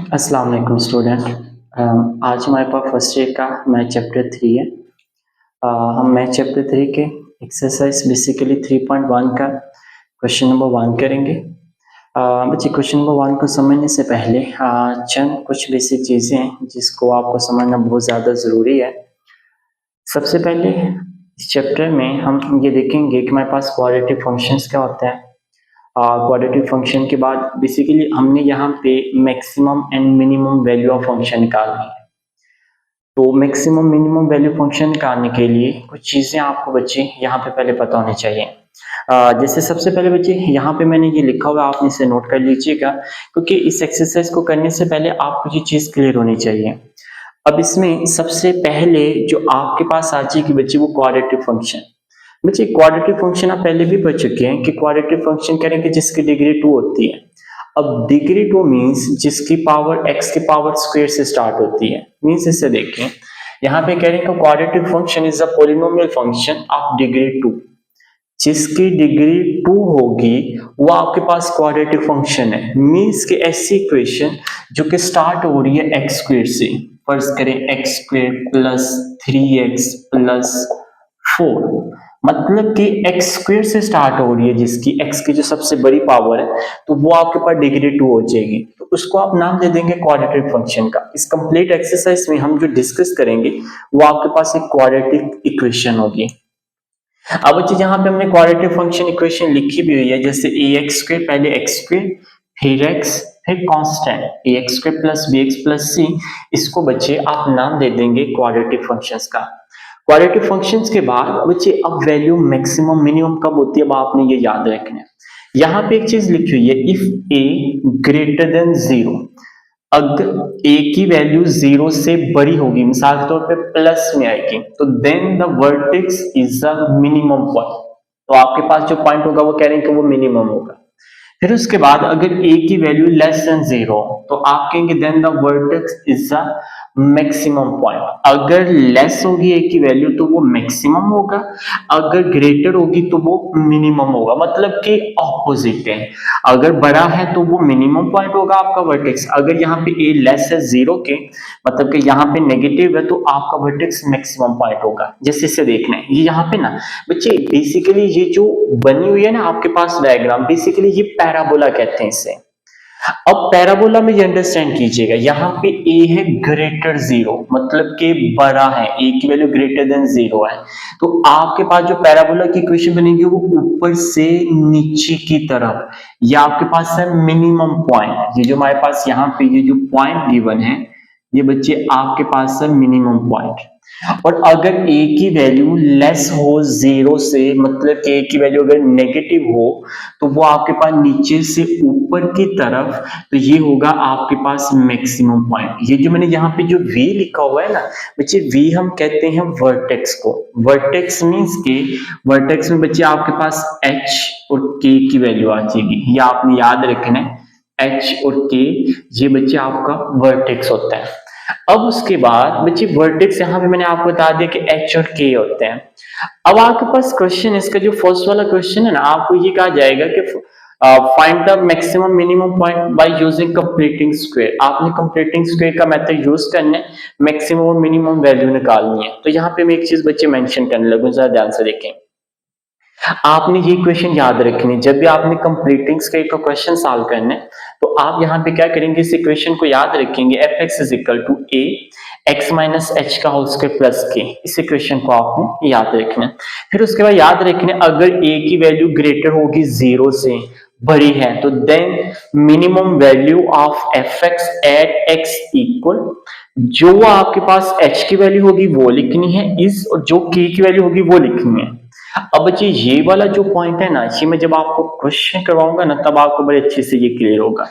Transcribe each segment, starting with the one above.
अस्सलाम वालेकुम स्टूडेंट। आज हमारे पास फर्स्ट ईयर का मैथ चैप्टर 3 है। हम मैथ चैप्टर 3 के एक्सरसाइज बेसिकली 3.1 का क्वेश्चन नंबर 1 करेंगे। बच्चे क्वेश्चन नंबर 1 को समझने से पहले चंद कुछ बेसिक चीज़ें हैं जिसको आपको समझना बहुत ज़्यादा ज़रूरी है। सबसे पहले इस चैप्टर में हम ये देखेंगे कि हमारे पास क्वाड्रेटिक फंक्शंस क्या होते हैं। क्वाड्रेटिक फंक्शन के बाद बेसिकली हमने यहाँ पे maximum and minimum value of function निकालनी है। तो मैक्सिमम मिनिमम वैल्यू फंक्शन निकालने के लिए कुछ चीज़ें आपको बच्चे यहाँ पे पहले पता होनी चाहिए। जैसे सबसे पहले बच्चे यहाँ पे मैंने ये लिखा हुआ है, आप इसे नोट कर लीजिएगा क्योंकि इस एक्सरसाइज को करने से पहले आपको ये चीज़ क्लियर होनी चाहिए। अब इसमें सबसे पहले जो आपके पास आ जाएगी बच्चे वो क्वाड्रेटिक फंक्शन। बच्चे क्वाड्रेटिक फंक्शन आप पहले भी पढ़ चुके हैं कि क्वाड्रेटिक फंक्शन करेंगे जिसकी डिग्री 2 होती है। अब डिग्री 2 मीन्स जिसकी पावर x की पावर स्क्वायर से स्टार्ट होती है। मीन्स इसे देखें, यहाँ पे कह रहे हैं कि quadratic function is a polynomial function of degree 2। जिसकी डिग्री 2 होगी वो आपके पास क्वाड्रेटिक फंक्शन है। मीन्स कि ऐसी इक्वेशन जो कि स्टार्ट हो रही है एक्स स्क्वायर से, फर्ज करें x square plus 3x plus 4, मतलब कि एक्स स्क्वायर से स्टार्ट हो रही है, जिसकी x की जो सबसे बड़ी पावर है तो वो आपके पास डिग्री 2 हो जाएगी। तो उसको आप नाम दे देंगे क्वाड्रेटिक फंक्शन का। इस कंप्लीट एक्सरसाइज में हम जो डिस्कस करेंगे वो आपके पास एक क्वाड्रेटिक इक्वेशन होगी। अब बच्चे यहाँ पे हमने क्वाड्रेटिक फंक्शन इक्वेशन लिखी भी हुई है, जैसे ए एक्स स्क्वायर, पहले एक्स स्क्वायर फिर एक्स फिर constant A X square plus B X plus C. इसको बच्चे आप नाम दे देंगे क्वाड्रेटिक फंक्शंस का। क्वाड्रेटिक फंक्शंस के बाद बच्चे अब वैल्यू मैक्सिमम मिनिमम कब होती है अब आपने ये याद रखना है। यहाँ पे एक चीज लिखी हुई है, इफ ए ग्रेटर देन 0, अगर a की वैल्यू 0 से बड़ी होगी, मिसाल के तौर पे प्लस में आएगी, तो then the vertex is the minimum point. तो आपके पास जो पॉइंट होगा वो कह रहे हैं कि वो मिनिमम होगा। फिर उसके बाद अगर a की वैल्यू लेस देन 0 तो आप कहेंगे then the vertex is the maximum point. अगर लेस होगी a की वैल्यू तो वो मैक्सिमम होगा, अगर ग्रेटर होगी तो वो मिनिमम होगा, मतलब कि ऑपोजिट है। अगर बड़ा है तो वो मिनिमम पॉइंट होगा आपका वर्टेक्स, अगर यहाँ पे a लेस है 0 के, मतलब कि यहाँ पे नेगेटिव है, तो आपका वर्टेक्स मैक्सिमम पॉइंट होगा। जैसे इसे देखना है, ये यहाँ पे ना बच्चे बेसिकली ये जो बनी हुई है ना आपके पास डायग्राम, बेसिकली ये पैराबोला कहते हैं इसे। अब पैराबोला में ये अंडरस्टैंड कीजिएगा, यहाँ पे a है ग्रेटर 0, मतलब कि बड़ा है, a की वैल्यू ग्रेटर देन 0 है। तो आपके पास जो पैराबोला की इक्वेशन बनेगी वो ऊपर से नीचे की तरफ, ये आपके पास है मिनिमम पॉइंट। ये जो हमारे पास यहाँ पे ये जो पॉइंट गिवन है, ये बच्चे आपके पास है मिनिमम पॉइंट। और अगर a की वैल्यू लेस हो 0 से, मतलब a की वैल्यू अगर नेगेटिव हो तो वो आपके पास नीचे से ऊपर की तरफ, तो ये होगा आपके पास मैक्सिमम पॉइंट। ये जो मैंने यहाँ पे जो v लिखा हुआ है ना बच्चे, v हम कहते हैं वर्टेक्स को। वर्टेक्स मींस के वर्टेक्स में बच्चे आपके पास h और k की वैल्यू आ जाएगी, ये आपने याद रखना है। h और k ये बच्चे आपका वर्टेक्स होता है। अब उसके बाद बच्चे वर्टेक्स यहाँ पे मैंने आपको बता दिया कि h और k होते हैं। अब आपके पास क्वेश्चन, इसका जो फर्स्ट वाला क्वेश्चन है ना, आपको ये कहा जाएगा कि find the maximum minimum point by using completing square. आपने कंप्लीटिंग स्क्वायर का मेथड यूज करना है, मैक्सिमम और मिनिमम वैल्यू निकालनी है। तो यहाँ पे मैं एक चीज बच्चे मेंशन करने लगूं, जरा ध्यान से देखें। आपने ये क्वेश्चन याद रखने, जब भी आपने कंप्लीटिंग स्क्वायर का क्वेश्चन सॉल्व करना है तो आप यहाँ पे क्या करेंगे, इस इक्वेशन को याद रखेंगे, f x is equal to A x minus H का होल स्क्वायर प्लस के। इस इक्वेशन को आपने याद रखना है। फिर उसके बाद याद रखना, अगर a की वैल्यू ग्रेटर होगी 0 से, बड़ी है, तो then minimum value of F x at x equal, जो आपके पास h की वैल्यू होगी वो लिखनी है इस, और जो k की वैल्यू होगी वो लिखनी है। अब बच्चे ये वाला जो पॉइंट है ना, ये मैं जब आपको क्वेश्चन करवाऊंगा ना तब आपको बड़े अच्छे से ये क्लियर होगा।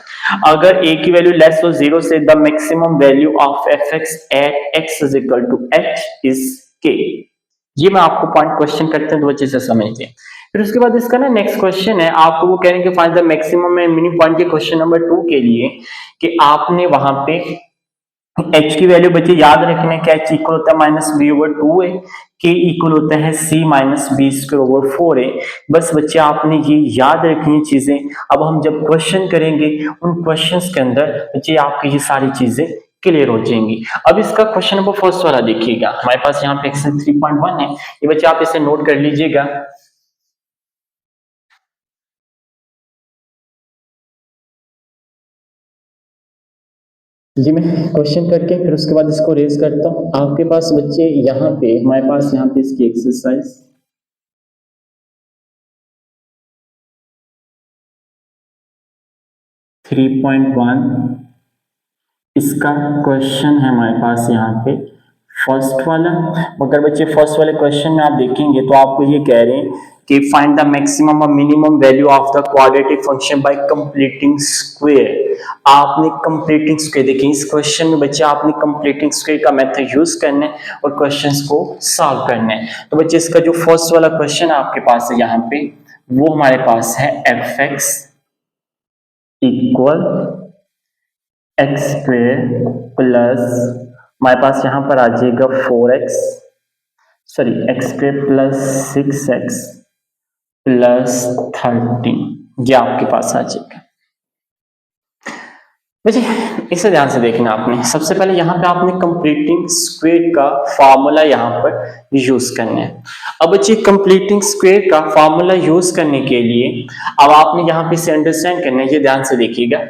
अगर a की वैल्यू लेस हो 0 से, the maximum value of F x at x is equal to h is k. ये मैं आपको पॉइंट क्वेश्चन करते हैं तो अच्छे से समझिए। फिर उसके बाद इसका ना नेक्स्ट क्वेश्चन है, आपको वो कह रहे हैं कि find the maximum and minimum point के क्वेश्चन नंबर 2 के लिए, कि आपने वहां पे h की वैल्यू बच्चे याद रखने का, h इक्वल होता है minus b over 2a, k equal होता है c minus b square over 4a। बस बच्चे आपने ये याद रखनी चीजें। अब हम जब क्वेश्चन करेंगे उन क्वेश्चंस के अंदर बच्चे आपकी ये सारी चीजें क्लियर हो जाएंगी। अब इसका क्वेश्चन नंबर फर्स्ट वाला देखिएगा, हमारे पास यहाँ पे एक्सरसाइज 3.1 है, ये बच्चे आप इसे नोट कर लीजिएगा। जी मैं क्वेश्चन करके फिर उसके बाद इसको रेज करता हूँ। आपके पास बच्चे यहाँ पे, हमारे पास यहाँ पे इसकी एक्सरसाइज 3.1 इसका क्वेश्चन है हमारे पास यहाँ पे फर्स्ट वाला। मगर बच्चे फर्स्ट वाले क्वेश्चन में आप देखेंगे तो आपको ये कह रहे हैं कि फाइंड द मैक्सिमम और minimum value of the quadratic function by completing square. आपने कंप्लीटिंग स्क्वायर, देखिए इस क्वेश्चन में बच्चे आपने कंप्लीटिंग स्क्वायर का मेथड यूज करना है और क्वेश्चंस को सॉल्व करना है। तो बच्चे इसका जो फर्स्ट वाला क्वेश्चन आपके पास है यहाँ पे, वो हमारे पास है F X equal x square plus, हमारे पास यहाँ पर आ जाएगा 4x, sorry x square plus 6x plus 13, ये आपके पास आ जाएगा। बच्चे इसे ध्यान से देखना आपने, सबसे पहले यहाँ पे आपने कंप्लीटिंग स्क्वायर का फॉर्मूला यहाँ पर यूज करना है। अब बच्चे कंप्लीटिंग स्क्वायर का फॉर्मूला यूज करने के लिए अब आपने यहाँ पे इसे अंडरस्टैंड करना है, ये ध्यान से देखिएगा।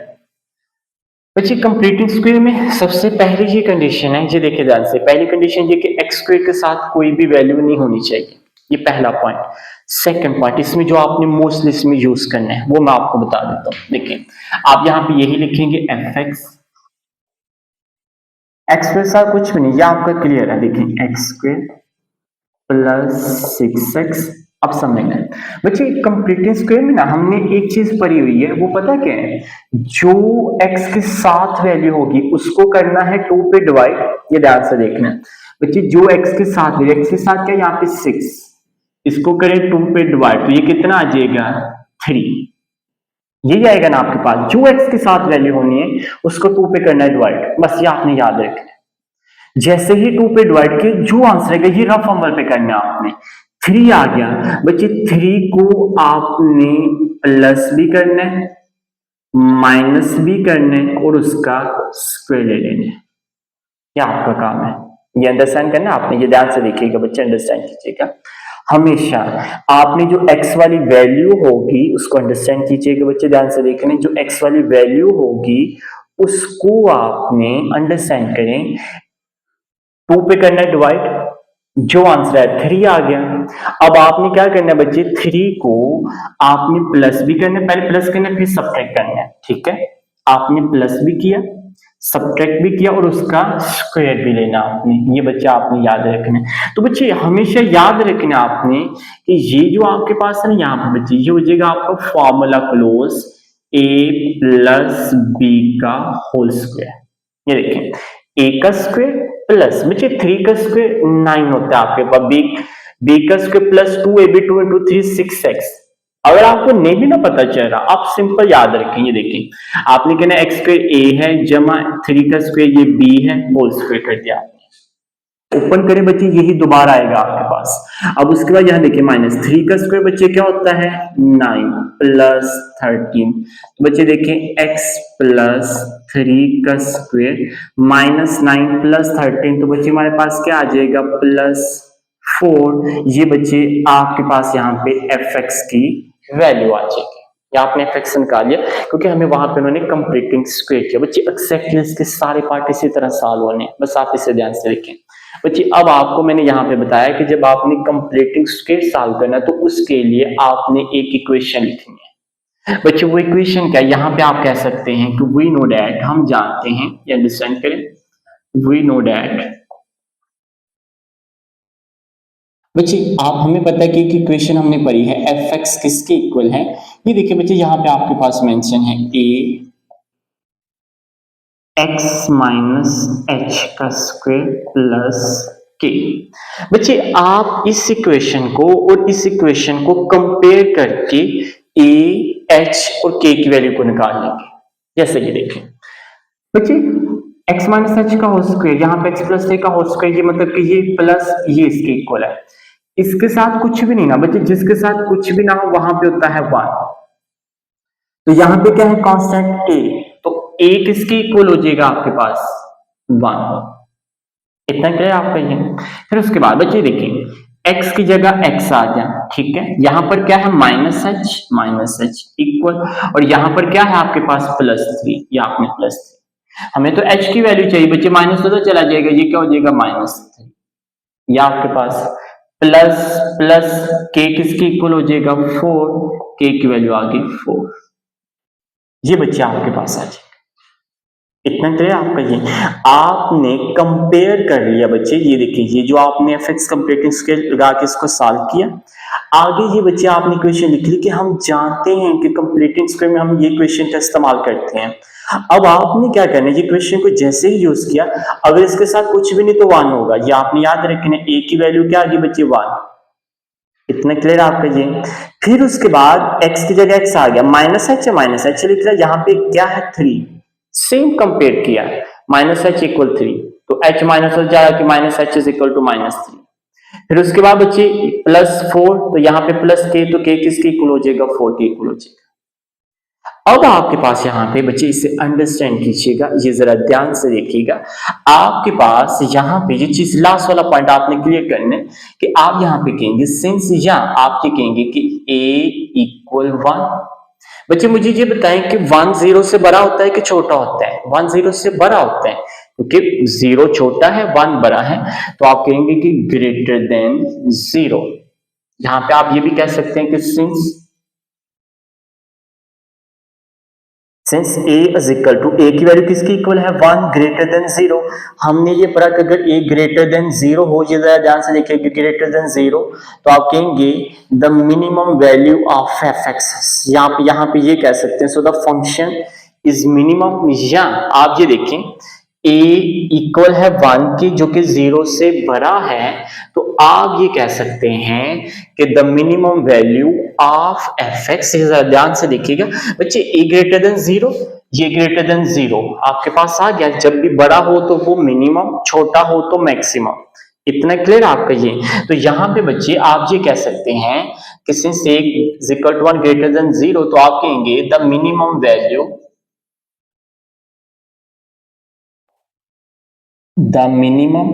बच्चे कंप्लीटिंग स्क्वायर में सबसे पहले ये कंडीशन है, ये देखिए ध्यान से, पहली कंडीशन ये कि एक्स स्क्वायर के साथ कोई भी वैल्यू नहीं होनी चाहिए, ये पहला पॉइंट। सेकंड पॉइंट इसमें जो आपने मोस्टली इसमें यूज करना है वो मैं आपको बता देता हूँ। देखिए आप यहाँ पे यही लिखेंगे एफ एक्स, एक्स स्क्वायर साथ कुछ भी नहीं, ये आपका क्लियर है। देखिए एक्स स्क्वायर प्लस 6x। अब समझना बच्चे कंप्लीटिंग स्क्वायर में ना हमने एक चीज पढ़ी हुई है, वो पता क्या है, जो x के साथ वैल्यू होगी उसको करना है 2 पे डिवाइड। ये ध्यान से देखना बच्चे, जो x के साथ वैल्यू, x के साथ क्या यहाँ पे 6, इसको करें 2 पे डिवाइड तो ये कितना आ जाएगा 3, ये जाएगा ना आपके पास। जो x के साथ वैल्यू होनी है उसको 2 पे करना है डिवाइड, बस ये आपने याद रखना है। जैसे ही 2 पे डिवाइड किए जो आंसर है ये रफ नंबर पे करना है आपने। 3 आ गया बच्चे, 3 को आपने प्लस भी करना है माइनस भी करना है और उसका स्क्वायर ले लेना है, ये आपका काम है। ये अंडरस्टैंड करना आपने, ये ध्यान से देखिएगा बच्चे, अंडरस्टैंड कीजिएगा। हमेशा आपने जो x वाली वैल्यू होगी उसको अंडरस्टैंड कीजिएगा बच्चे, ध्यान से देखने, जो x वाली वैल्यू होगी उसको आपने अंडरस्टैंड करें, 2 पे करना है डिवाइड, जो आंसर है 3 आ गया। अब आपने क्या करना है बच्चे, 3 को आपने प्लस भी करना है, पहले प्लस करना है फिर सब्ट्रैक्ट करना है, ठीक है। आपने प्लस भी किया सब्ट्रैक्ट भी किया और उसका स्क्वायर भी लेना आपने, ये बच्चे आपने याद रखना है। तो बच्चे हमेशा याद रखना आपने कि ये जो आपके पास है ना यहाँ पे बच्चे, ये हो जाएगा आपका formula close a plus B का होल स्क्वायर। ये देखें a का स्क्वायर प्लस बच्चे 3 का स्क्वायर 9 होता है आपके पास, b का square plus 2ab2 into 3 6x। अगर आपको नहीं भी ना पता चल रहा, आप सिंपल याद रखेंगे, देखिए आपने कहना एक्स स्क्वायर a है जमा 3 का स्क्वायर ये b है, होल स्क्वायर कर दिया आपने। ओपन करें बच्चे, यही दोबारा आएगा आपके पास। अब उसके बाद यहाँ देखिए माइनस 3 का स्क्वायर बच्चे क्या होता है 9 प्लस 13, तो बच्चे देखें x प्लस 3 का स्क्वायर माइनस 9 प्लस 13, तो बच्चे हमारे पास क्या आ जाएगा प्लस 4। ये बच्चे आपके पास यहाँ पे fx की वैल्यू आ जाएगी, या आपने fx निकाल लिया क्योंकि हमें वहां पे उन्होंने कंप्लीटिंग स्क्वायर किया। बच्चे एक्जैक्टली इसके सारे पार्ट इसी तरह सॉल्व होने हैं, बस आप इसे ध्यान से रखें। बच्चे अब आपको मैंने यहाँ पे बताया कि जब आपने कंप्लीटिंग स्क्वायर सॉल्व करना तो उसके लिए आपने एक इक्वेशन लिखनी है। बच्चे वो इक्वेशन क्या है, यहाँ पे आप कह सकते हैं कि वी नो दैट, हम जानते हैं, ये अंडरस्टैंड करें, वी नो दैट। बच्चे आप हमें पता है कि एक इक्वेशन हमने पढ़ी है एफ एक्स किसके इक्वल है, ये देखिए बच्चे यहाँ पे आपके पास मेंशन है ए एक्स माइनस एच का स्क्वायर प्लस के। बच्चे आप इस इक्वेशन को और इस इक्वेशन को कंपेयर करके ए एच और के की वैल्यू को निकाल लेंगे। जैसे ये देखें बच्चे, एक्स माइनस एच का होल स्क्वायर, यहाँ पे एक्स प्लस ए का होल स्क्वायर, ये मतलब कि ये प्लस ये इसके इक्वल है। इसके साथ कुछ भी नहीं ना बच्चे, जिसके साथ कुछ भी ना हो वहां पे होता है 1। तो यहाँ पे क्या है कांस्टेंट ए, तो ए किसके इक्वल हो जाएगा आपके पास 1। इतना क्या है आपका ये। फिर उसके बाद बच्चे देखिए x की जगह x आ गया, ठीक है। यहाँ पर क्या है माइनस एच इक्वल, और यहाँ पर क्या है आपके पास +3, या आपने +3। हमें तो h की वैल्यू चाहिए बच्चे, माइनस तो चला जाएगा, ये क्या हो जाएगा -3, या आपके पास प्लस प्लस k किसके इक्वल हो जाएगा 4, k की वैल्यू आ गई 4। ये बच्चे आपके पास आ जाए। इतना क्लियर आपका ये। आपने कंपेयर कर लिया बच्चे, ये देखिए ये जो आपने एफएक्स कंपेरेटिव स्केल लगा के इसको सॉल्व किया। आगे ये बच्चे आपने क्वेश्चन लिख ली कि हम जानते हैं कि कंप्लीटिंग स्केल में हम ये क्वेश्चन का इस्तेमाल करते हैं। अब आपने क्या करना है, ये क्वेश्चन को जैसे ही यूज किया, अगर इसके साथ कुछ भी नहीं तो 1 होगा, ये आपने याद रखना। ए की वैल्यू क्या आ गई बच्चे 1। इतना क्लियर आपका ये। फिर उसके बाद x की जगह x आ गया, माइनस एच लिख रहा है, यहाँ पे क्या है 3, सेम कंपेयर किया, -h इक्वल 3, तो h माइनस हो जाएगा कि -h इज इक्वल टू -3। फिर उसके बाद बच्चे +4, तो यहाँ पे +k, तो k किसके इक्वल हो जाएगा 4 के इक्वल हो जाएगा। अब आपके पास यहाँ पे बच्चे इसे अंडरस्टैंड कीजिएगा, ये जरा ध्यान से देखिएगा। आपके पास यहाँ पे ये चीज लास्ट वाला पॉइंट आपने क्लियर करना है कि आप यहाँ पे कहेंगे सिंस, या आप ये कहेंगे कि a इक्वल 1। बच्चे मुझे ये बताएं कि 1 0 से बड़ा होता है कि छोटा होता है? 1 0 से बड़ा होता है, क्योंकि 0 छोटा है 1 बड़ा है, तो आप कहेंगे कि ग्रेटर देन 0। यहाँ पे आप ये भी कह सकते हैं कि since a is equal to, a की वैल्यू किसकी इक्वल है 1, ग्रेटर देन 0। हमने ये पढ़ा कि अगर a ग्रेटर देन 0 हो, ये जरा ध्यान से देखिए, ग्रेटर देन 0, तो आप कहेंगे the minimum value of f(x), यहाँ पे ये कह सकते हैं, so the function is minimum. या आप ये देखें a इक्वल है 1 की, जो कि 0 से बड़ा है, तो आप ये कह सकते हैं कि the minimum value of f(x), ध्यान से देखिएगा बच्चे, a ग्रेटर देन 0, ये ग्रेटर देन 0 आपके पास आ गया। जब भी बड़ा हो तो वो मिनिमम, छोटा हो तो मैक्सिमम। इतना क्लियर आपका ये। तो यहाँ पे बच्चे आप ये कह सकते हैं कि since a is equal to 1 greater than 0, तो आप कहेंगे the minimum value, the minimum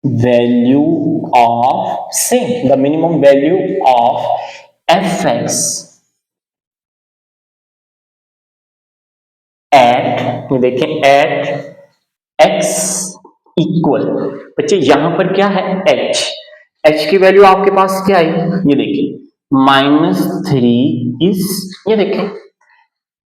value of, say the minimum value of f(x) at, ये देखें at x इक्वल, बच्चे यहां पर क्या है h की वैल्यू आपके पास क्या आई, ये देखिए -3 इज, ये देखें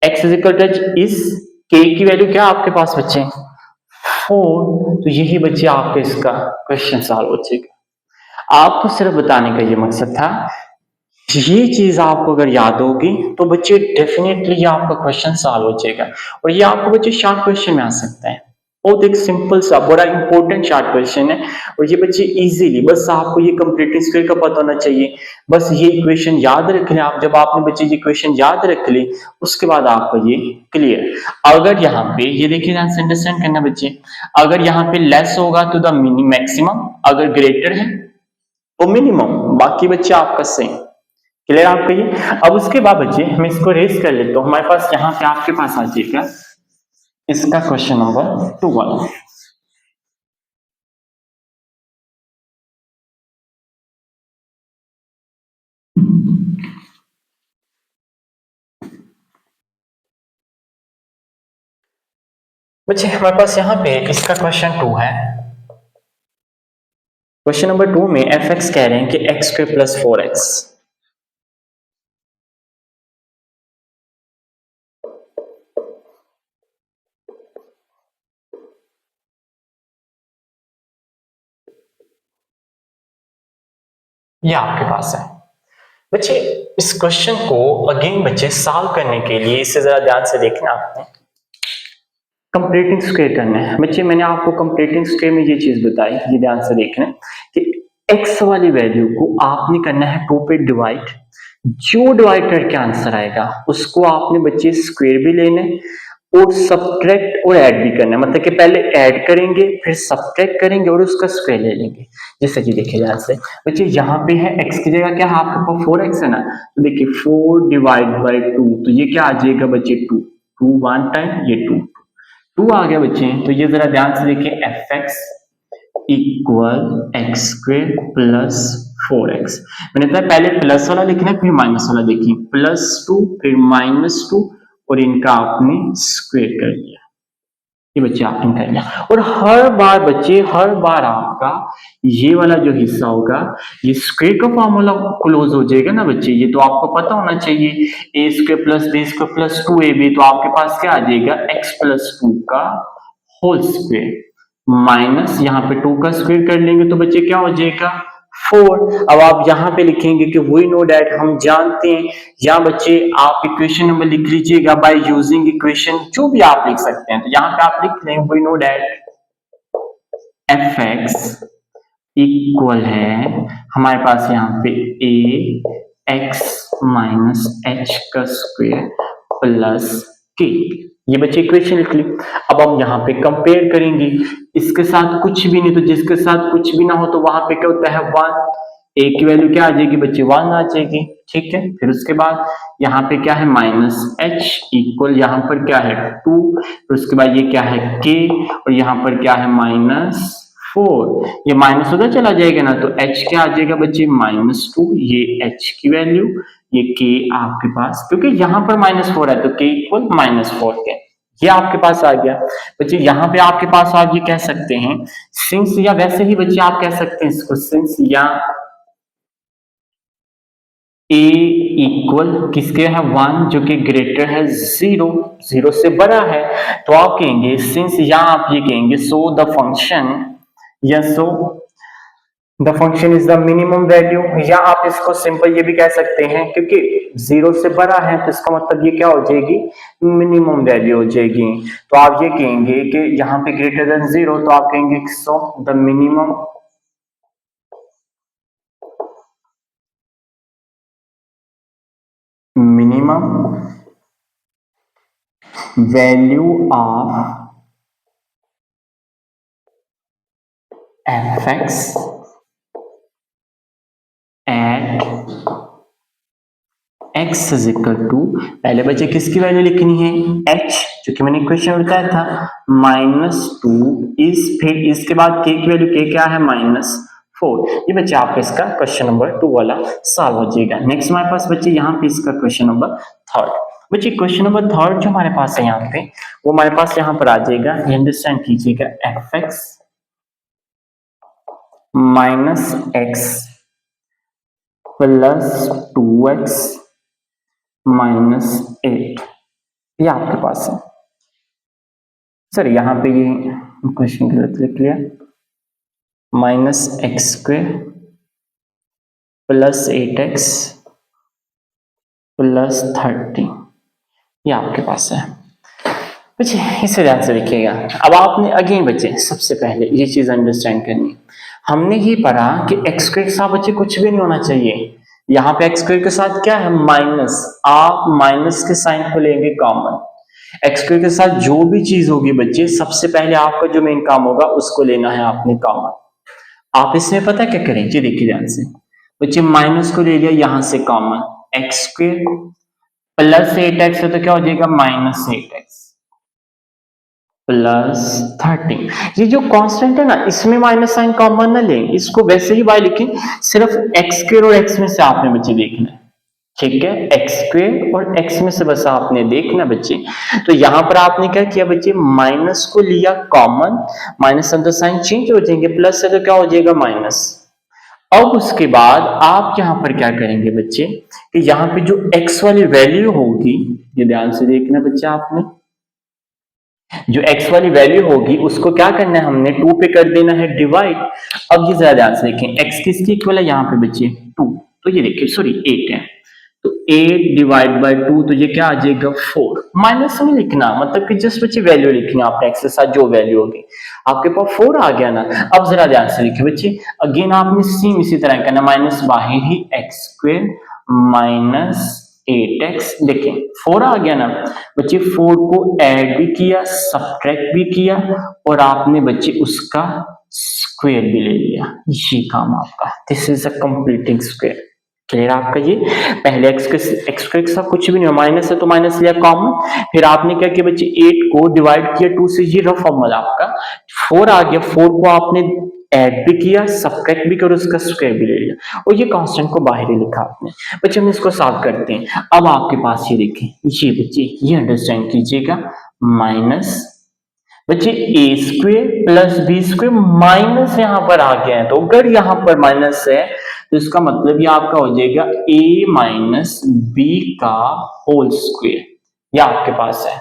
x इज इक्वल टू इस, k की वैल्यू क्या आपके पास बच्चे 4, तो यही बच्चे आपके इसका क्वेश्चन सॉल्व हो जाएगा। आपको सिर्फ बताने का ये मकसद था, ये चीज आपको अगर याद होगी तो बच्चे डेफिनेटली आपका क्वेश्चन सॉल्व हो जाएगा। और ये आपको बच्चे शॉर्ट क्वेश्चन में आ सकता है, बहुत एक सिंपल सा बड़ा इंपॉर्टेंट शॉर्ट क्वेश्चन है। और ये बच्चे इजीली, बस आपको ये कंप्लीटिंग स्केल का पता होना चाहिए, बस ये इक्वेशन याद रख लें आप। जब आपने बच्चे ये इक्वेशन याद रख ली, उसके बाद आपको ये क्लियर। अगर यहाँ पे ये देखिए, ध्यान से अंडरस्टैंड करना बच्चे, अगर यहाँ पे लेस होगा तो द मैक्सिमम, अगर ग्रेटर है तो मिनिमम, बाकी बच्चे आपका सेम। क्लियर आपका ये। अब उसके बाद बच्चे मैं इसको रेस कर लेता हूं, हमारे पास यहाँ पे आपके पास आ जाएगा इसका क्वेश्चन नंबर 12। बच्चे हमारे पास यहाँ पे इसका क्वेश्चन 2 है। क्वेश्चन नंबर 2 में f(x) कह रहे हैं कि x² + 4x। ये आपके पास है बच्चे। इस क्वेश्चन को अगेन बच्चे सॉल्व करने के लिए इसे जरा ध्यान से देखना, आपने कंप्लीटिंग स्क्वायर करना है। बच्चे मैंने आपको कंप्लीटिंग स्क्वायर में ये चीज बताई, ये ध्यान से देखना कि x वाली वैल्यू को आपने करना है 2 पे डिवाइड, जो डिवाइड करके आंसर आएगा उसको आपने बच्चे स्क्वायर भी लेना है, और सब्ट्रैक्ट और ऐड भी करना है, मतलब कि पहले ऐड करेंगे फिर सब्ट्रैक्ट करेंगे और उसका स्क्वायर ले लेंगे। जैसे कि देखिए ध्यान से बच्चे, यहाँ पे है x की जगह क्या है आपके पास 4x है ना, तो देखिए 4 डिवाइड बाई 2, तो ये क्या आ जाएगा बच्चे 2, 2 1 टाइम ये 2 2 आ गया बच्चे। तो ये जरा ध्यान से देखिए fx equal x square plus 4x। मैंने कहा पहले प्लस वाला लिखना है फिर माइनस वाला, देखिए +2 फिर -2 और इनका आपने स्क्वेयर कर लिया, ये बच्चे आपने कर लिया। और हर बार बच्चे, हर बार आपका ये वाला जो हिस्सा होगा ये स्क्वेयर का फॉर्मूला क्लोज हो जाएगा ना बच्चे, ये तो आपको पता होना चाहिए, A square plus B square plus 2ab, तो आपके पास क्या आ जाएगा x प्लस 2 का होल स्क्वेयर माइनस यहाँ पे 2 का स्क्वायर कर लेंगे तो बच्चे क्या हो जाएगा 4। अब आप यहाँ पे लिखेंगे कि वी नो दैट, हम जानते हैं, या बच्चे आप इक्वेशन नंबर लिख लीजिएगा बाय यूजिंग इक्वेशन, जो भी आप लिख सकते हैं। तो यहाँ पे आप लिख लें we know that F X equal है हमारे पास यहाँ पे ए एक्स माइनस एच का स्क्वायर प्लस के, ये बच्चे इक्वेशन लिख ली। अब हम यहाँ पे कंपेयर करेंगे, इसके साथ कुछ भी नहीं, तो जिसके साथ कुछ भी ना हो तो वहां पे क्या होता है 1, ए की वैल्यू क्या आ जाएगी बच्चे 1 आ जाएगी, ठीक है। फिर उसके बाद यहाँ पे क्या है माइनस एच इक्वल यहाँ पर क्या है 2, फिर उसके बाद ये क्या है के और यहाँ पर क्या है -4, ये माइनस उधर चला जाएगा ना, तो h क्या आ जाएगा बच्चे -2, ये h की वैल्यू, ये k आपके पास, क्योंकि यहाँ पर -4 है तो k इक्वल -4 के, ये आपके पास आ गया बच्चे। यहाँ पे आपके पास आप ये कह सकते हैं सिंस, या वैसे ही बच्चे आप कह सकते हैं इसको सिंस, या a इक्वल किसके है 1 जो कि ग्रेटर है 0, 0 से बड़ा है, तो आप कहेंगे सिंस, या आप ये कहेंगे सो द फंक्शन, या so the function is the minimum value, या आप इसको सिंपल ये भी कह सकते हैं क्योंकि 0 से बड़ा है तो इसका मतलब ये क्या हो जाएगी मिनिमम वैल्यू हो जाएगी। तो आप ये कहेंगे कि यहाँ पे ग्रेटर देन 0, तो आप कहेंगे so the minimum value of F x at x is equal to, पहले बच्चे किसकी वैल्यू लिखनी है h, जो कि मैंने इक्वेशन बताया था -2 इस, फिर इसके बाद k की वैल्यू, k क्या है -4। ये बच्चे आपका इसका क्वेश्चन नंबर 2 वाला सॉल्व हो जाएगा। नेक्स्ट हमारे पास बच्चे यहाँ पे इसका क्वेश्चन नंबर 3, बच्चे क्वेश्चन नंबर 3 जो हमारे पास है यहाँ पे, वो हमारे पास यहाँ पर आ जाएगा, अंडरस्टैंड कीजिएगा, F x minus x plus 2x -8, ये आपके पास है। सर यहाँ पे ये क्वेश्चन गलत लिख लिया, -x² प्लस 8x प्लस 30, ये आपके पास है बच्चे। इसे ध्यान से देखिएगा। अब आपने अगेन बच्चे सबसे पहले ये चीज अंडरस्टैंड करनी, हमने ये पढ़ा कि x² के साथ बच्चे कुछ भी नहीं होना चाहिए, यहाँ पे x² के साथ क्या है माइनस, आप माइनस के साइन को लेंगे कॉमन, x² के साथ जो भी चीज होगी बच्चे सबसे पहले आपका जो मेन काम होगा उसको लेना है आपने कॉमन। आप इसमें पता क्या करें, जी देखिए ध्यान से बच्चे, माइनस को ले लिया यहां से कॉमन, x² प्लस 8x है तो क्या हो जाएगा -8x प्लस 30। ये जो कांस्टेंट है ना इसमें माइनस साइन कॉमन ना लें, इसको वैसे ही बाय लिखें, सिर्फ x² और x में से आपने बच्चे देखना है, ठीक है, x² और x में से बस आपने देखना बच्चे। तो यहां पर आपने क्या किया बच्चे, माइनस को लिया कॉमन, माइनस अंदर साइन चेंज हो जाएंगे, प्लस है तो क्या हो जाएगा माइनस। अब उसके बाद आप यहां पर क्या करेंगे बच्चे कि यहां पे जो x वाली वैल्यू होगी, ये ध्यान से देखना बच्चे, आपने जो x वाली वैल्यू होगी उसको क्या करना है, हमने 2 पे कर देना है डिवाइड। अब ये जरा ध्यान से देखें, x किसकी इक्वल है यहाँ पे बच्चे 2, तो ये देखिए सॉरी 8 है, तो 8 डिवाइड बाय 2, तो ये क्या आ जाएगा 4, माइनस में लिखना, मतलब कि जस्ट बच्चे वैल्यू लिखनी आपने x के साथ जो वैल्यू होगी, आपके पास 4 आ गया ना। अब जरा ध्यान से लिखिए बच्चे, अगेन आपने सेम इसी तरह करना, माइनस बाहर ही x² माइनस 8x। देखिए 4 आ गया ना बच्चे, 4 को ऐड भी किया, सब्ट्रैक्ट भी किया और आपने बच्चे उसका स्क्वायर भी ले लिया। ये काम आपका, this is a completing square. Clear आपका ये? पहले x को एक कुछ भी नहीं, माइनस है तो माइनस लिया कॉमन, फिर आपने क्या किया बच्चे 8 को डिवाइड किया 2 से, ये रफ फॉर्मूला आपका 4 आ गया, 4 को आपने ऐड भी किया, सब्ट्रैक्ट भी कर, उसका स्क्वायर भी ले लिया और ये कांस्टेंट को बाहर ही लिखा आपने। बच्चे हम इसको सॉल्व करते हैं। अब आपके पास ये देखें, ये बच्चे ये अंडरस्टैंड कीजिएगा, माइनस बच्चे A square plus B square, minus यहां पर आ गया है तो अगर यहां पर माइनस है तो इसका मतलब ये आपका हो जाएगा ए माइनस बी का होल स्क्वेयर। ये आपके पास है,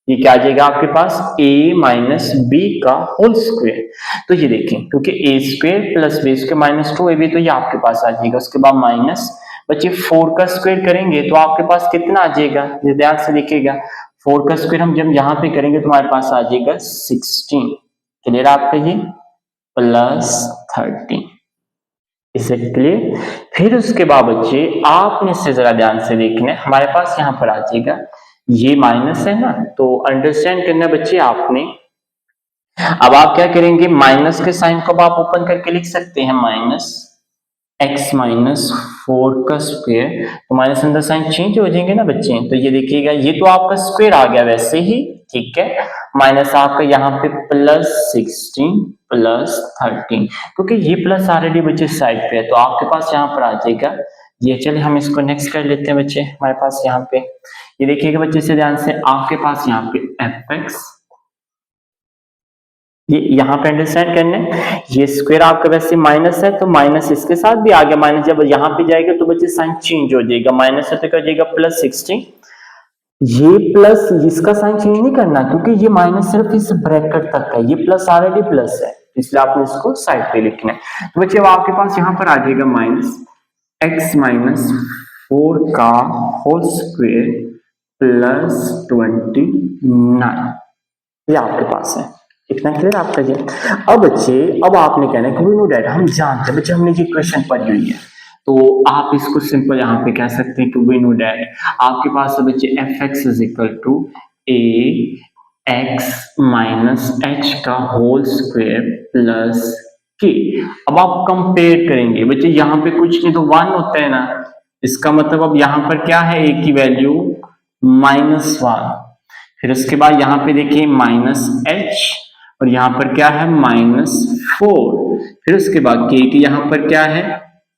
ये क्या आ जाएगा आपके पास, a माइनस बी का होल स्क्वायर। तो ये देखें, क्योंकि A square plus B square minus 2ab, तो ये आपके पास आ जाएगा। उसके बाद माइनस बच्चे 4 का स्क्वायर करेंगे तो आपके पास कितना आ जाएगा, ये ध्यान से देखिएगा, 4 का स्क्वायर हम जब यहाँ पे करेंगे तो हमारे पास आ जाएगा 16। क्लियर आपका ये, प्लस 13। इसे क्लियर? फिर उसके बाद बच्चे आपने इसे जरा ध्यान से देखना है, हमारे पास यहाँ पर आ जाएगा, ये माइनस है ना, तो अंडरस्टैंड करना बच्चे आपने। अब आप क्या करेंगे, माइनस के साइन को आप ओपन करके लिख सकते हैं, माइनस x माइनस 4 का स्क्वायर, तो माइनस अंदर साइन चेंज हो जाएंगे ना बच्चे। तो ये देखिएगा, ये तो आपका स्क्वायर आ गया वैसे ही, ठीक है, माइनस आपका यहाँ पे प्लस 16 प्लस 13, क्योंकि ये प्लस ऑलरेडी बच्चे साइड पे है तो आपके पास यहाँ पर आ जाएगा ये। चलिए हम इसको नेक्स्ट कर लेते हैं बच्चे। हमारे पास यहाँ पे ये देखिएगा बच्चे से ध्यान से, आपके पास यहाँ पे fx, ये यहाँ पे अंडरस्टैंड करना है, ये स्क्वायर आपका वैसे माइनस है तो माइनस इसके साथ भी आ गया, माइनस जब यहाँ पे जाएगा तो बच्चे साइन चेंज हो जाएगा, माइनस है तो क्या जाएगा प्लस 16। ये प्लस इसका साइन चेंज नहीं करना क्योंकि ये माइनस सिर्फ इस ब्रैकेट तक है, ये प्लस ऑलरेडी प्लस है, इसलिए आपने इसको साइड पे लिखना है। तो बच्चे अब आपके पास यहाँ पर आ जाएगा माइनस x माइनस 4 का होल स्क्वायर प्लस 29, ये आपके पास है। इतना क्लियर आपका ये? अब बच्चे अब आपने कहना है कि वी नो दैट, हम जानते हैं बच्चे, हमने ये क्वेश्चन पढ़ी हुई है, तो आप इसको सिंपल यहाँ पे कह सकते हैं कि वी नो दैट आपके पास है बच्चे F x is equal to A x minus H का होल स्क्वायर प्लस के। अब आप कंपेयर करेंगे बच्चे, यहाँ पे कुछ नहीं तो 1 होता है ना, इसका मतलब अब यहाँ पर क्या है, ए की वैल्यू -1, फिर उसके बाद यहाँ पे देखिए माइनस एच और यहाँ पर क्या है -4, फिर उसके बाद के की यहाँ पर क्या है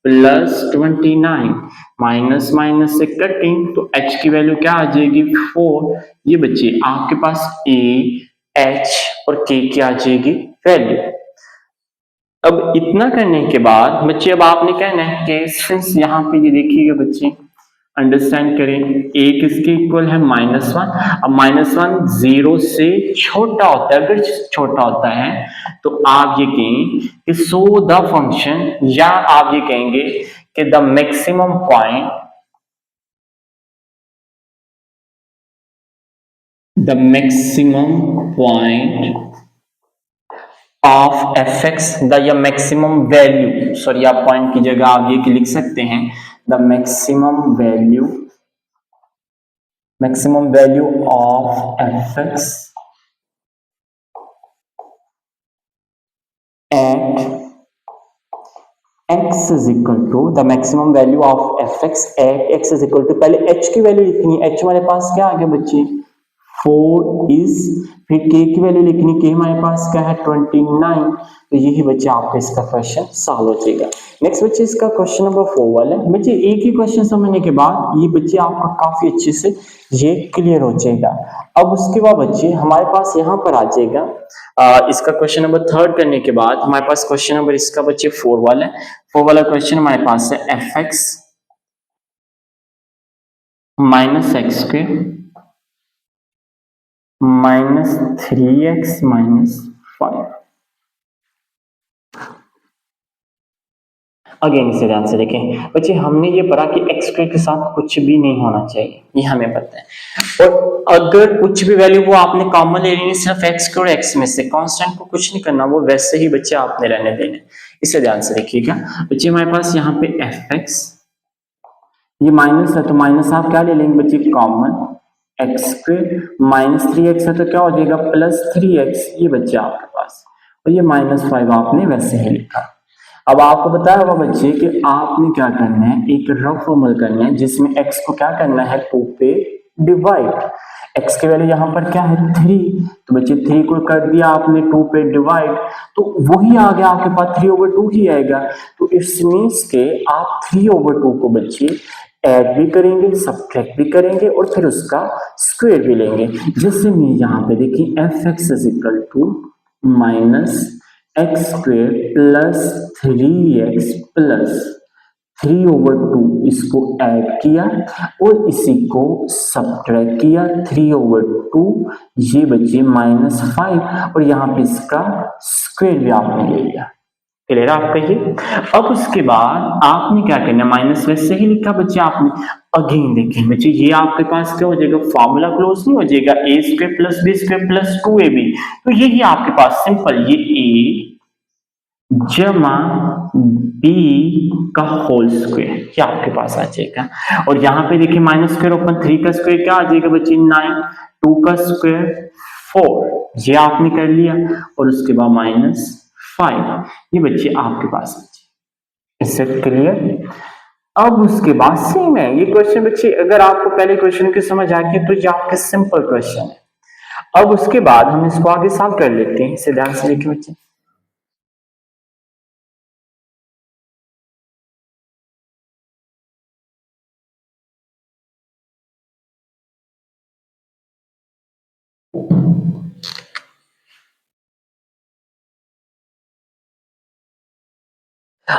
प्लस 29, माइनस माइनस से कटिंग तो h की वैल्यू क्या आ जाएगी 4। ये बच्चे आपके पास a h और k की आ जाएगी वैल्यू। अब इतना करने के बाद बच्चे अब आपने कहना है कि सिंस यहाँ पे ये देखिएगा बच्चे, अंडरस्टैंड करें, a किसके इक्वल है -1। अब -1 0 से छोटा होता है, अगर छोटा होता है तो आप ये कहें कि सो द फंक्शन, या आप ये कहेंगे कि the maximum point of F X, the या मैक्सिमम वैल्यू, सॉरी आप पॉइंट की जगह आप ये लिख सकते हैं the maximum value of F x at x is equal to the maximum value of F x at x is equal to, पहले h की वैल्यू लिखनी है, h हमारे पास क्या आ गया बच्चे 4 इज, फिर k की वैल्यू लिखनी, k हमारे पास क्या है 29, तो यही बच्चे आपका इसका क्वेश्चन सॉल्व हो जाएगा। नेक्स्ट बच्चे इसका क्वेश्चन नंबर 4 वाला है बच्चे, एक ही क्वेश्चन समझने के बाद ये बच्चे आपका काफी अच्छे से ये क्लियर हो जाएगा। अब उसके बाद बच्चे हमारे पास यहाँ पर आ जाएगा इसका क्वेश्चन नंबर 3 करने के बाद हमारे पास क्वेश्चन नंबर इसका बच्चे 4 वाला है। 4 वाला क्वेश्चन हमारे पास है F x minus x square minus 3x minus 5। Again इसे ध्यान से देखें बच्चे, हमने ये पढ़ा कि एक्स स्क्वायर के साथ कुछ भी नहीं होना चाहिए, ये हमें पता है, और अगर कुछ भी वैल्यू वो आपने कॉमन ले लेनी, सिर्फ एक्स और एक्स में से, कांस्टेंट को कुछ नहीं करना, वो वैसे ही बच्चे आपने रहने देने। इसे ध्यान से देखिएगा बच्चे, हमारे पास यहाँ पे एफ एक्स ये माइनस है तो माइनस आप क्या ले लेंगे बच्चे, common, x square minus 3x है तो क्या हो जाएगा प्लस 3x, ये बच्चे आपके पास, और ये -5 आपने वैसे ही लिखा। अब आपको बताया होगा बच्चे कि आपने क्या करना है, एक रफ फॉर्मूला करना है जिसमें x को क्या करना है 2 पे डिवाइड, x की वैल्यू यहाँ पर क्या है 3, तो बच्चे 3 को कर दिया आपने 2 पे डिवाइड, तो वही आ गया आपके पास 3/2 ही आएगा। तो इट्स मीन्स के आप 3/2 को बच्चे ऐड भी करेंगे, सब्ट्रैक्ट भी करेंगे और फिर उसका स्क्वायर भी लेंगे। जैसे मैं यहाँ पे देखिए fx is equal to minus X square plus 3x plus 3/2 इसको ऐड किया और इसी को सब्ट्रैक्ट किया 3/2, ये बचे -5 और यहाँ पे इसका स्क्वायर भी आपने ले लिया। क्लियर है आपका ये। अब उसके बाद आपने क्या करना है, माइनस वैसे ही लिखा बच्चे आपने, अगेन देखिए बच्चे ये आपके पास क्या हो जाएगा, फॉर्मूला क्लोज नहीं हो जाएगा, A square plus B square plus 2ab, तो यही आपके पास सिंपल ये ए जमा बी का होल स्क्वायर ये आपके पास आ जाएगा। और यहाँ पे देखिए माइनस स्क्वायर ओपन 3 का स्क्वायर क्या आ जाएगा बच्चे 9, 2 का स्क्वायर 4, ये आपने कर लिया और उसके बाद -5, ये बच्चे आपके पास आ जाए। इससे क्लियर। अब उसके बाद सेम है ये क्वेश्चन बच्चे, अगर आपको पहले क्वेश्चन की समझ आ गई तो ये आपके सिंपल क्वेश्चन है। अब उसके बाद हम इसको आगे सॉल्व कर लेते हैं, इसे ध्यान से देखिए बच्चे।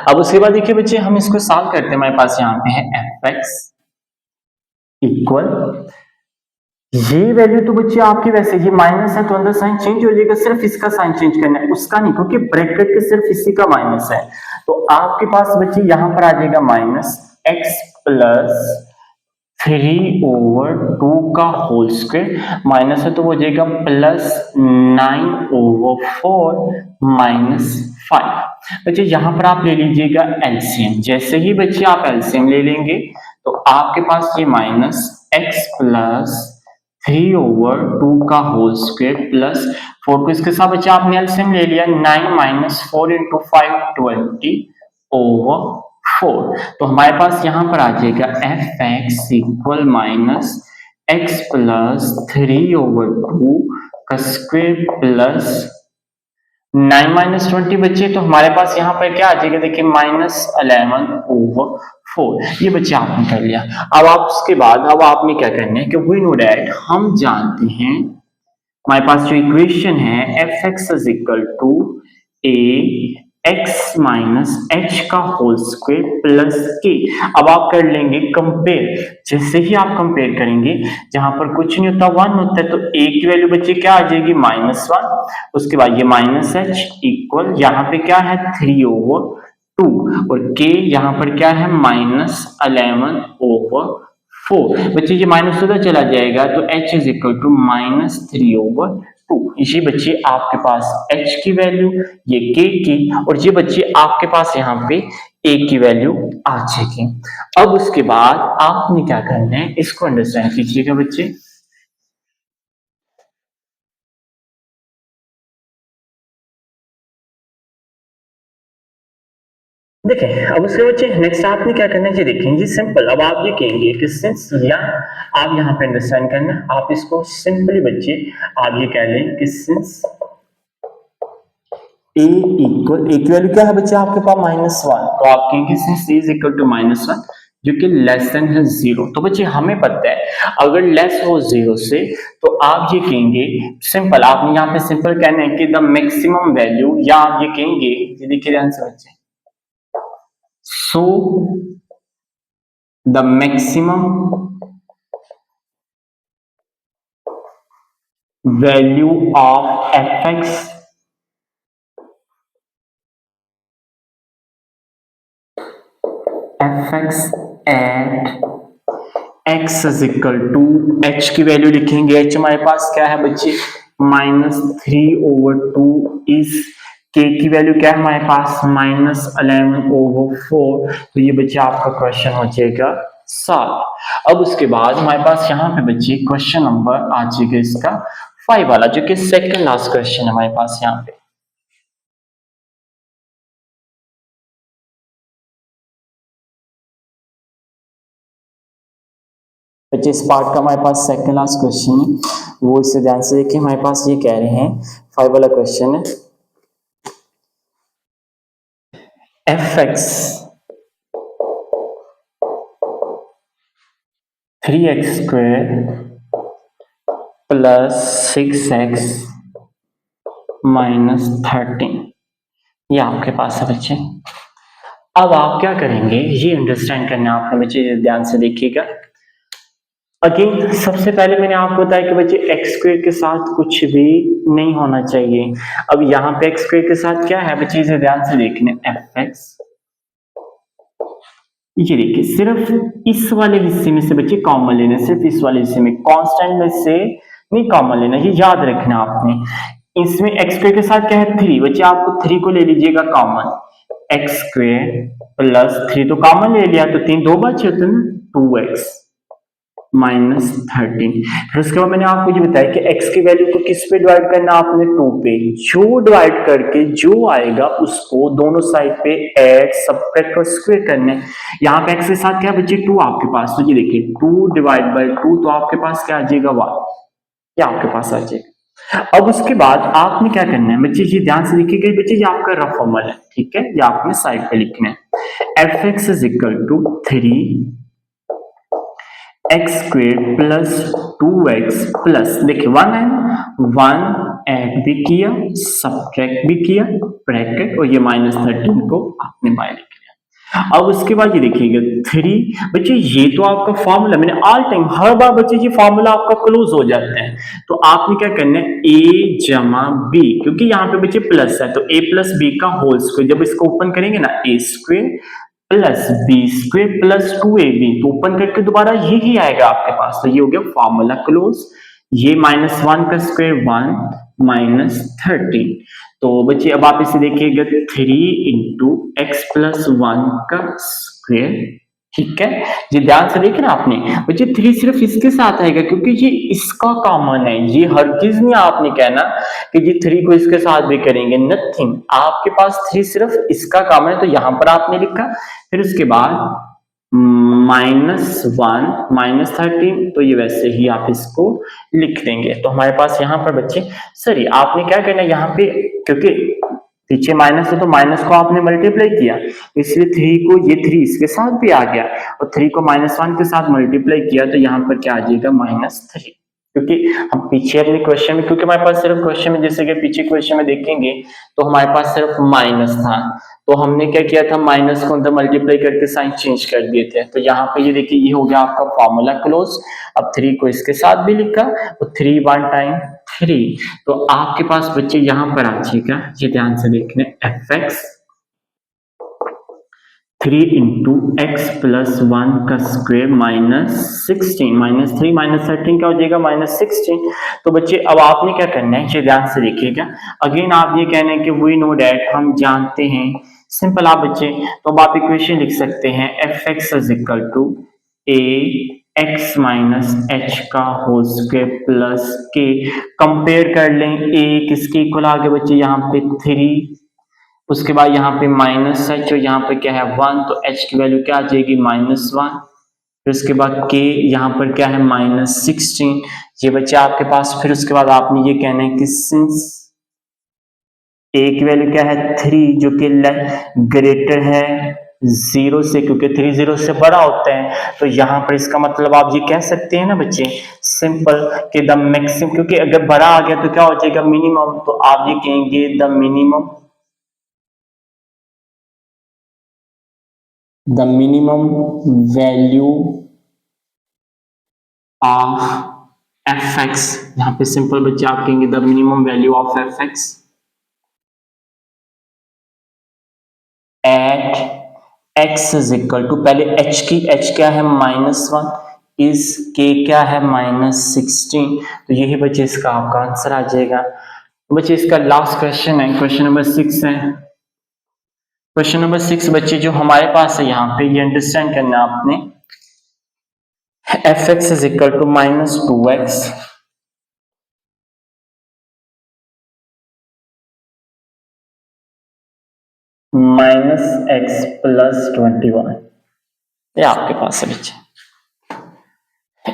अब उसके बाद देखिए बच्चे हम इसको सॉल्व करते हैं, हमारे पास यहाँ पे है fx इक्वल, ये वैल्यू तो बच्चे आपकी वैसे ये माइनस है तो अंदर साइन चेंज हो जाएगा, सिर्फ इसका साइन चेंज करना है उसका नहीं, क्योंकि ब्रैकेट के सिर्फ इसी का माइनस है। तो आपके पास बच्चे यहाँ पर आ जाएगा -x प्लस 3/2 का होल स्क्वायर, माइनस है तो हो जाएगा प्लस 9/4 -5। बच्चे यहाँ पर आप ले लीजिएगा एलसीएम, जैसे ही बच्चे आप एलसीएम ले लेंगे तो आपके पास ये -x प्लस 3/2 का होल स्क्वायर प्लस 4 को इसके साथ बच्चे आपने एलसीएम ले लिया, 9 - 4 × 5 20/4, तो हमारे पास यहां पर आ जाएगा fx इक्वल -x प्लस 3/2 का स्क्वायर प्लस 9 - 20 बच्चे, तो हमारे पास यहाँ पर क्या आ जाएगा देखिए -11/4, ये बच्चे आपने कर लिया। अब आप उसके बाद अब आपने क्या करना है कि वी नो दैट, हम जानते हैं हमारे पास जो इक्वेशन है fx is equal to x minus h का होल स्क्वायर प्लस k। अब आप कर लेंगे कंपेयर, जैसे ही आप कंपेयर करेंगे जहां पर कुछ नहीं होता 1 होता है, तो a की वैल्यू बच्चे क्या आ जाएगी -1, उसके बाद ये -h इक्वल यहाँ पे क्या है 3/2 और k यहाँ पर क्या है -11/4, बच्चे ये माइनस उधर चला जाएगा तो h इज इक्वल टू -3/2, इसी बच्चे आपके पास h की वैल्यू, ये k की, और ये बच्चे आपके पास यहाँ पे a की वैल्यू आ जाएगी। अब उसके बाद आपने क्या करना है, इसको अंडरस्टैंड कीजिएगा बच्चे। देखें अब उसके बच्चे नेक्स्ट आपने क्या करना है, ये देखेंगे सिंपल। अब आप ये कहेंगे कि सिंस, या आप यहाँ पे अंडरस्टैंड करना, आप इसको सिंपली बच्चे आप ये कह लें कि सिंस a इक्वल, a की वैल्यू क्या है बच्चे आपके पास -1, तो आप कहेंगे since a is equal to -1 जो कि लेस देन है 0, तो बच्चे हमें पता है अगर लेस हो 0 से तो आप ये कहेंगे सिंपल, आपने यहाँ पे सिंपल कहना है कि द मैक्सिमम वैल्यू, या आप ये कहेंगे, ये देखिए ध्यान से बच्चे, so the maximum value of fx at x is equal to, h की वैल्यू लिखेंगे, h हमारे पास क्या है बच्चे -3/2 इज, k की वैल्यू क्या है हमारे पास -11/4, तो ये बच्चे आपका क्वेश्चन हो जाएगा 7। अब उसके बाद हमारे पास यहाँ पे बच्चे क्वेश्चन नंबर आ जाएगा इसका 5 वाला, जो कि सेकंड लास्ट क्वेश्चन है हमारे पास यहाँ पे। बच्चे इस पार्ट का हमारे पास सेकंड लास्ट क्वेश्चन है, वो इसे ध्यान से देखिए। हमारे पास ये कह रहे हैं 5 वाला क्वेश्चन है, fx 3x² plus 6x minus 13, ये आपके पास है बच्चे। अब आप क्या करेंगे, ये अंडरस्टैंड करना है आपने बच्चे, ध्यान से देखिएगा। अगेन सबसे पहले मैंने आपको बताया कि बच्चे एक्स स्क्वायर के साथ कुछ भी नहीं होना चाहिए। अब यहाँ पे एक्स स्क्वायर के साथ क्या है बच्चे, इसे ध्यान से देखने, एफ एक्स, ये देखिए सिर्फ इस वाले हिस्से में से बच्चे कॉमन लेना, सिर्फ इस वाले हिस्से में, कांस्टेंट में से नहीं कॉमन लेना, ये याद रखना आपने। इसमें एक्स स्क्वायर के साथ क्या है 3, बच्चे आपको 3 को ले लीजिएगा कॉमन, एक्स स्क्वायर प्लस 3 तो कॉमन ले लिया, तो 3 दो बचे होते ना, 2x माइनस 13। फिर उसके बाद मैंने आपको ये बताया कि x की वैल्यू को किस पे डिवाइड करना, आपने 2 पे, जो डिवाइड करके जो आएगा उसको दोनों साइड पे ऐड सब्ट्रैक्ट और स्क्वायर करने। यहाँ पे x के साथ क्या बच्चे 2 आपके पास, तो ये देखिए 2 डिवाइड बाई 2, तो आपके पास क्या आ जाएगा 1, ये आपके पास आ जाएगा। अब उसके बाद आपने क्या करना है बच्चे, ये ध्यान से देखिएगा बच्चे, ये आपका रफ फॉर्मूला है, ठीक है, ये आपने साइड पे लिखना है। F x is equal to 3 X square plus 2x plus, देखिए 1 है, 1 ऐड भी किया, सब्ट्रैक्ट भी किया, ब्रैकेट, और ये माइनस 13 को आपने बाय लिख लिया। अब उसके बाद ये देखिएगा 3, बच्चे ये तो आपका फॉर्मूला, मैंने ऑल टाइम हर बार बच्चे ये फॉर्मूला आपका क्लोज हो जाता है, तो आपने क्या करना है, a जमा b, क्योंकि यहाँ पे बच्चे प्लस है, तो a प्लस b का होल स्क्वायर, जब इसको ओपन करेंगे ना, a square plus B square plus 2ab, तो ओपन करके दोबारा यही आएगा आपके पास, तो ये हो गया फॉर्मूला क्लोज। ये -1 का स्क्वायर 1 माइनस 13, तो बच्चे अब आप इसे देखिएगा 3 इंटू एक्स प्लस 1 का स्क्वायर, ठीक है, ये ध्यान से देखना आपने बच्चे, 3 सिर्फ इसके साथ आएगा क्योंकि ये इसका कॉमन है, ये हरगिज नहीं आपने कहना कि ये 3 को इसके साथ भी करेंगे, नथिंग, आपके पास 3 सिर्फ इसका कॉमन है, तो यहां पर आपने लिखा। फिर उसके बाद -1 माइनस 13, तो ये वैसे ही आप इसको लिख देंगे। तो हमारे पास यहाँ पर बच्चे सॉरी आपने क्या करना है, यहाँ पे क्योंकि पीछे माइनस है तो माइनस को आपने मल्टीप्लाई किया, इसलिए 3 को, ये 3 इसके साथ भी आ गया, और 3 को -1 के साथ मल्टीप्लाई किया, तो यहाँ पर क्या आ जाएगा -3, क्योंकि हम पीछे अपने क्वेश्चन में, क्योंकि हमारे पास सिर्फ क्वेश्चन में, जैसे कि पीछे क्वेश्चन में देखेंगे तो हमारे पास सिर्फ माइनस था, तो हमने क्या किया था, माइनस को अंदर मल्टीप्लाई करके साइन चेंज कर दिए थे, तो यहाँ पे ये देखिए ये हो गया आपका फॉर्मूला क्लोज। अब 3 को इसके साथ भी लिखा, तो 3 1 टाइम 3, तो आपके पास बच्चे यहाँ पर आ जाएगा, ये ध्यान से देखने, F x 3 into x plus 1 का स्क्वायर -16, -3 -13 क्या हो जाएगा -16। तो बच्चे अब आपने क्या करना है, ये ध्यान से देखिएगा, अगेन आप ये कहना है कि वी नो डैट, हम जानते हैं, सिंपल आप बच्चे, तो अब आप इक्वेशन लिख सकते हैं, F x is equal to A x minus H का whole square plus K, compare कर लें, ए किसके इक्वल आ गया बच्चे, यहाँ पे 3, उसके बाद यहाँ पे -h, और यहाँ पे क्या है 1, तो h की वैल्यू क्या आ जाएगी -1, फिर उसके बाद k यहाँ पर क्या है -16, ये बच्चे आपके पास। फिर उसके बाद आपने ये कहना है कि सिंस a की वैल्यू क्या है 3, जो कि ग्रेटर है 0 से, क्योंकि 3 0 से बड़ा होता है, तो यहाँ पर इसका मतलब आप ये कह सकते हैं ना बच्चे, सिंपल कि द मैक्सिमम, क्योंकि अगर बड़ा आ गया तो क्या हो जाएगा मिनिमम, तो आप ये कहेंगे the minimum, the minimum value of fx, यहाँ पे सिंपल बच्चे आप कहेंगे the minimum value of fx at x is equal to, पहले h की, h क्या है -1, इस k क्या है -16, तो यही बच्चे इसका आपका आंसर आ जाएगा। तो बच्चे इसका लास्ट क्वेश्चन है, क्वेश्चन नंबर 6 है। क्वेश्चन नंबर 6 बच्चे जो हमारे पास है यहाँ पे, ये अंडरस्टैंड करना आपने F x is equal to -2x -x plus 21, ये आपके पास है बच्चे।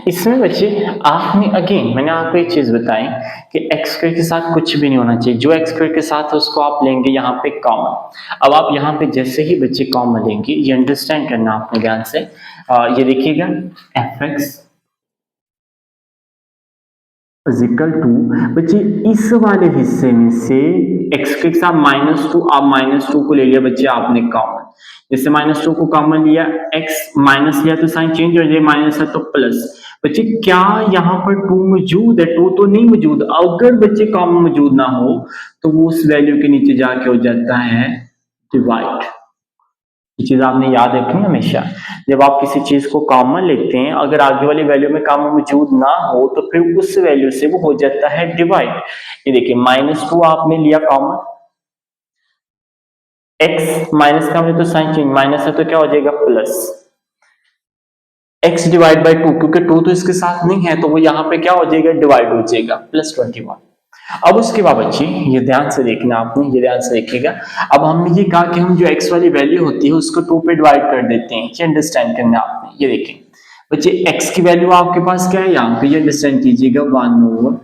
इसमें बच्चे आपने अगेन मैंने आपको एक चीज बताई कि एक्स स्क्वायर के साथ कुछ भी नहीं होना चाहिए, जो एक्स स्क्वायर के साथ है उसको आप लेंगे यहाँ पे कॉमन। अब आप यहाँ पे जैसे ही बच्चे कॉमन लेंगे, ये अंडरस्टैंड करना आपने ध्यान से, ये देखिएगा एफ एक्स इक्वल टू बच्चे इस वाले हिस्से में से एक्स के साथ -2, आप -2 को ले लिया बच्चे आपने कॉमन, जैसे -2 को कॉमन लिया, एक्स माइनस लिया तो साइन चेंज हो जाए, माइनस है तो प्लस। बच्चे क्या यहाँ पर 2 मौजूद है? 2 तो नहीं मौजूद, अगर बच्चे कॉमन मौजूद ना हो तो वो उस वैल्यू के नीचे जाके हो जाता है डिवाइड। ये चीज आपने याद रखनी हमेशा, जब आप किसी चीज को कॉमन लेते हैं, अगर आगे वाली वैल्यू में कॉमन मौजूद ना हो तो फिर उस वैल्यू से वो हो जाता है डिवाइड। ये देखिए -2 आपने लिया कॉमन, x माइनस का तो साइन चेंज, माइनस है तो क्या हो जाएगा प्लस, x डिवाइड बाई 2, क्योंकि 2 तो इसके साथ नहीं है तो वो यहाँ पे क्या हो जाएगा डिवाइड हो जाएगा, प्लस 21। अब उसके बाद बच्चे ये ध्यान से देखना, आपने ये ध्यान से देखिएगा। अब हमने ये कहा कि हम जो x वाली वैल्यू होती है उसको 2 पे डिवाइड कर देते हैं, ये अंडरस्टैंड करना आपने। ये देखें बच्चे x की वैल्यू आपके पास क्या है यहाँ पे, ये अंडरस्टैंड कीजिएगा 1/2।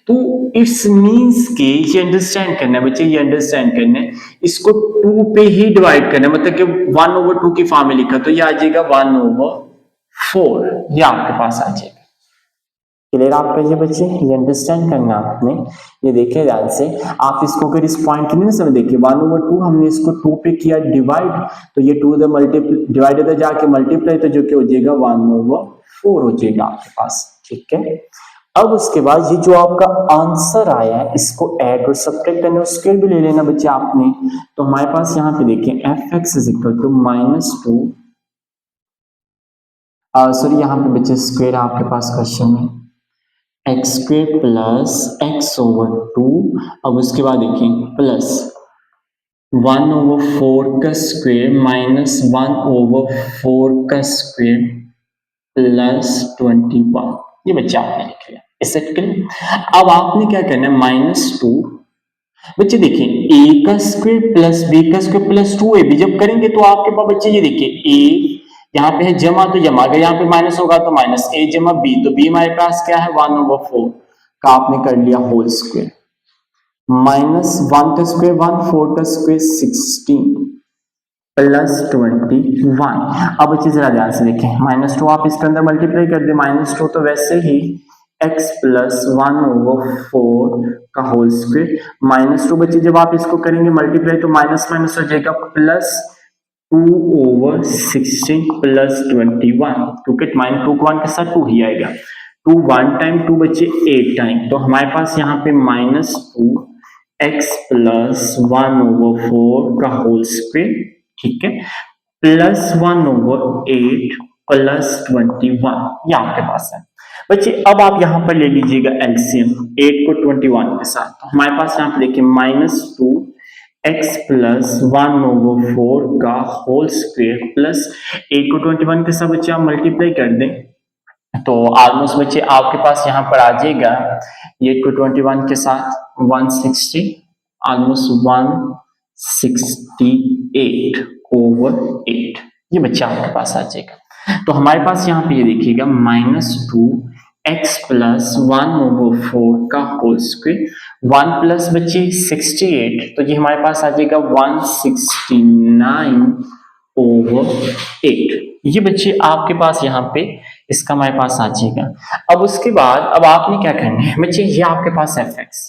तो इट्स मींस के ये अंडरस्टैंड करना है बच्चे, ये अंडरस्टैंड करना है, इसको 2 पे ही डिवाइड करना है, मतलब कि 1/2 की फॉर्म में लिखा तो ये आ जाएगा 1/4, ये आपके पास आ जाएगा। क्लियर आपका ये बच्चे, ये अंडरस्टैंड करना आपने। ये देखिए ध्यान से, आप इसको अगर इस पॉइंट के नहीं समझ, देखिए 1/2 हमने इसको 2 पे किया डिवाइड, तो ये 2 डिवाइड इधर जाके मल्टीप्लाई, तो जो कि हो जाएगा 1/4 हो जाएगा आपके पास। ठीक है, अब उसके बाद ये जो आपका आंसर आया है इसको ऐड और सब्ट्रैक्ट करना, उसके भी ले लेना बच्चे आपने। तो हमारे पास यहाँ पे देखिए F x is equal to -2, sorry यहाँ पे बच्चे स्क्वायर आपके पास क्वेश्चन में, एक्स स्क्वेयर प्लस x/2, अब उसके बाद देखिए प्लस 1/4 का स्क्वायर माइनस 1/4 का स्क्वायर प्लस 21, ये बच्चे आपने लिख लिया। इससे क्लियर। अब आपने क्या करना है, -2 बच्चे देखिए a का स्क्वायर प्लस b का स्क्वायर प्लस 2ab, जब करेंगे तो आपके पास बच्चे ये देखिए a यहाँ पे है जमा तो जमा, अगर यहाँ पे माइनस होगा तो माइनस, a जमा b, तो b हमारे पास क्या है 1/4 का आपने कर लिया होल स्क्वायर, -1 का स्क्वायर 1, 4 का स्क्वायर 16 प्लस 21। अब बच्चे जरा ध्यान से देखें, -2 आप इसके अंदर मल्टीप्लाई कर दे, -2 तो वैसे ही x प्लस 1/4 का होल स्क्वायर, -2 बच्चे जब आप इसको करेंगे मल्टीप्लाई तो माइनस माइनस हो जाएगा प्लस 2/16 प्लस 21, क्योंकि -2 को 1 के साथ 2 ही आएगा, 2 1 टाइम 2 बच्चे 8 टाइम, तो हमारे पास यहाँ पे -2x प्लस 1/4 का होल स्क्वायर, ठीक है, प्लस 1/8 प्लस 21, ये आपके पास है बच्चे। अब आप यहाँ पर ले लीजिएगा एलसीएम 8 को 21 के साथ, तो हमारे पास यहाँ पे देखिए -2x प्लस 1/4 का होल स्क्वायर प्लस 8 को 21 के साथ बच्चे आप मल्टीप्लाई कर दें तो ऑलमोस्ट बच्चे आपके पास यहाँ पर आ जाएगा, ये 8 को 21 के साथ 160, ऑलमोस्ट 168/8, ये बच्चा आपके पास आ जाएगा। तो हमारे पास यहाँ पे ये देखिएगा -2x प्लस 1/4 का होल स्क्वायर, 1 प्लस बच्चे 68, तो ये हमारे पास आ जाएगा 169/8, ये बच्चे आपके पास यहाँ पे इसका हमारे पास आ जाएगा। अब उसके बाद अब आपने क्या करना है बच्चे, ये आपके पास एफ एक्स,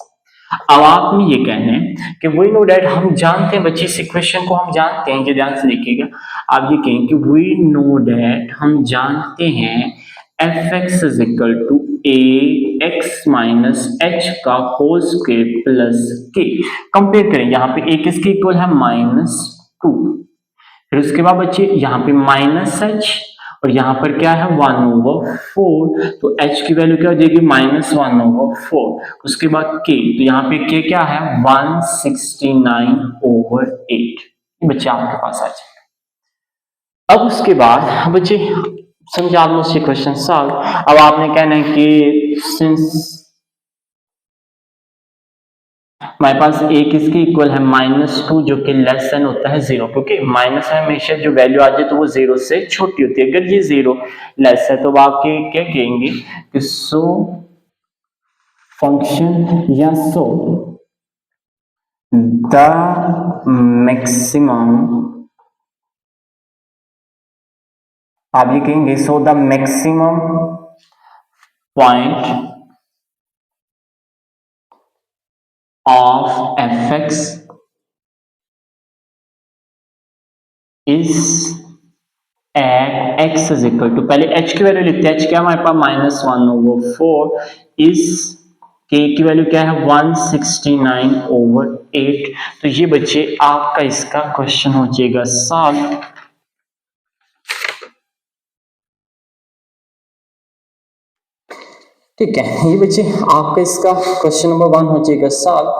अब आपने ये कहना है कि वी नो डैट, हम जानते हैं बच्चे इस इक्वेशन को हम जानते हैं, ये ध्यान से देखिएगा, आप ये कहें कि वी नो डैट, हम जानते हैं F x is equal to A x minus H का whole square plus K, compare करें यहाँ पे ए किसके इक्वल है -2, फिर उसके बाद बच्चे यहाँ पे -h और यहाँ पर क्या है 1/4, तो h की वैल्यू क्या हो जाएगी -1/4, उसके बाद k, तो यहाँ पे k क्या है 169/8, बच्चे आपके पास आ जाएगा। अब उसके बाद बच्चे समझे ऑलमोस्ट ये क्वेश्चन सॉल्व। अब आपने कहना है कि सिंस हमारे पास a किसके इक्वल है -2 जो कि लेस देन होता है 0, क्योंकि माइनस में हमेशा जो वैल्यू आ जाए तो वो 0 से छोटी होती है। अगर ये 0 लेस है तो आप क्या कहेंगे कि सो फंक्शन या सो द मैक्सिमम, आप ये कहेंगे so the maximum point of fx is at x is equal to, पहले h की वैल्यू लिखते हैं, h क्या हमारे पास -1/4, इस k की वैल्यू क्या है 169/8। तो ये बच्चे आपका इसका क्वेश्चन हो जाएगा सॉल्व। ठीक है, ये बच्चे आपका इसका क्वेश्चन नंबर 1 हो जाएगा सॉल्व।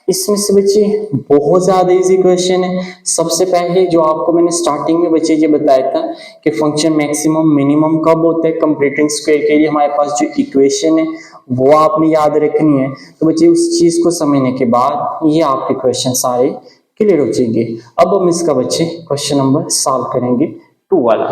इसमें से बच्चे बहुत ज्यादा इजी क्वेश्चन है। सबसे पहले जो आपको मैंने स्टार्टिंग में बच्चे ये बताया था कि फंक्शन मैक्सिमम मिनिमम कब होता है, कंप्लीटिंग स्क्वायर के लिए हमारे पास जो इक्वेशन है वो आपने याद रखनी है। तो बच्चे उस चीज को समझने के बाद ये आपके क्वेश्चन सारे क्लियर हो जाएंगे। अब हम इसका बच्चे क्वेश्चन नंबर सॉल्व करेंगे 2 वाला।